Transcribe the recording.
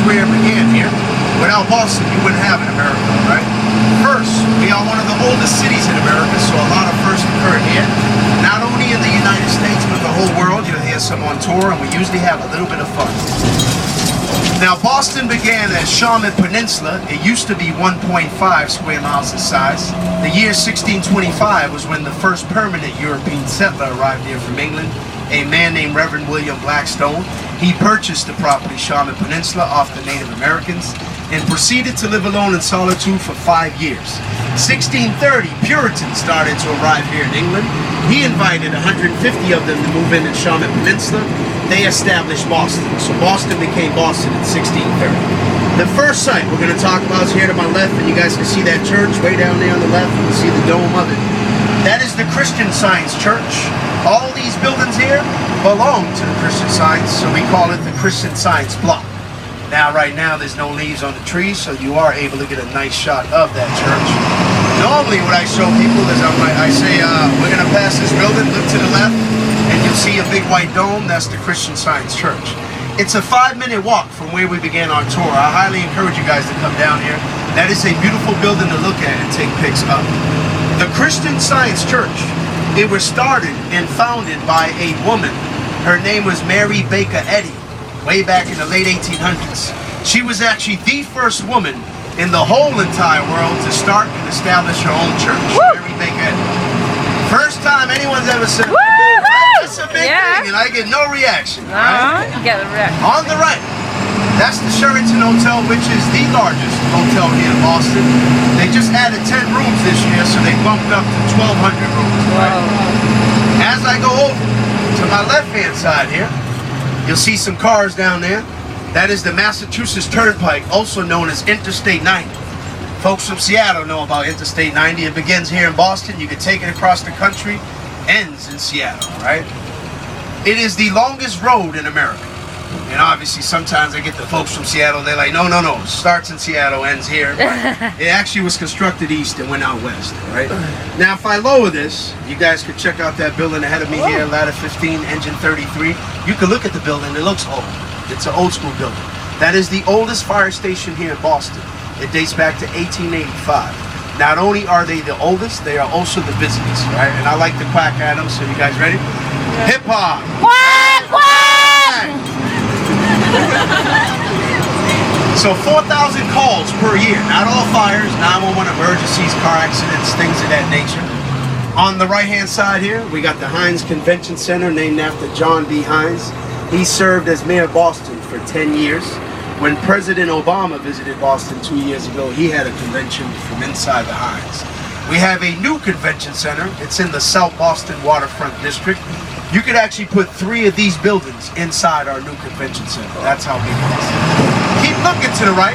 Square began here. Without Boston, you wouldn't have an America, right? First, we are one of the oldest cities in America, so a lot of firsts occurred here. Not only in the United States, but the whole world. You'll hear some on tour, and we usually have a little bit of fun. Now, Boston began as Shawmut Peninsula. It used to be 1.5 square miles in size. The year 1625 was when the first permanent European settler arrived here from England, a man named Reverend William Blackstone. He purchased the property Shawmut Peninsula off the Native Americans and proceeded to live alone in solitude for 5 years. 1630, Puritans started to arrive here in England. He invited 150 of them to move in Shawmut Peninsula. They established Boston. So Boston became Boston in 1630. The first site we're going to talk about is here to my left, and you guys can see that church way down there on the left. You can see the dome of it. That is the Christian Science Church. All these buildings here belong to the Christian Science, so we call it the Christian Science Block. Now, right now, there's no leaves on the trees, so you are able to get a nice shot of that church. Normally, what I show people is I say, we're going to pass this building, look to the left, and you'll see a big white dome. That's the Christian Science Church. It's a 5-minute walk from where we began our tour. I highly encourage you guys to come down here. That is a beautiful building to look at and take pics of. The Christian Science Church, it was started and founded by a woman. Her name was Mary Baker Eddy, way back in the late 1800s. She was actually the first woman in the whole entire world to start and establish her own church. Woo! Mary Baker Eddy. First time anyone's ever said, that's a big thing, and I get no reaction. Right? You get a reaction. On the right, that's the Sheraton Hotel, which is the largest hotel here in Boston. They just added 10 rooms this year, so they bumped up to 1,200 rooms. Right? As I go over to my left-hand side here, you'll see some cars down there. That is the Massachusetts Turnpike, also known as Interstate 90. Folks from Seattle know about Interstate 90. It begins here in Boston. You can take it across the country, ends in Seattle, right? It is the longest road in America. And obviously, sometimes I get the folks from Seattle, they're like, no, starts in Seattle, ends here. But it actually was constructed east and went out west, right? Now, if I lower this, you guys could check out that building ahead of me here, Ladder 15, Engine 33. You can look at the building, it looks old. It's an old school building. That is the oldest fire station here in Boston. It dates back to 1885. Not only are they the oldest, they are also the busiest, right? And I like to quack at them, so you guys ready? Yeah. Hip hop! Quack, quack! So 4,000 calls per year. Not all fires, 911 emergencies, car accidents, things of that nature. On the right-hand side here, we got the Heinz Convention Center, named after John B. Heinz. He served as mayor of Boston for 10 years. When President Obama visited Boston 2 years ago, he had a convention from inside the Heinz. We have a new convention center. It's in the South Boston Waterfront District. You could actually put 3 of these buildings inside our new convention center. That's how big it is. Keep looking to the right.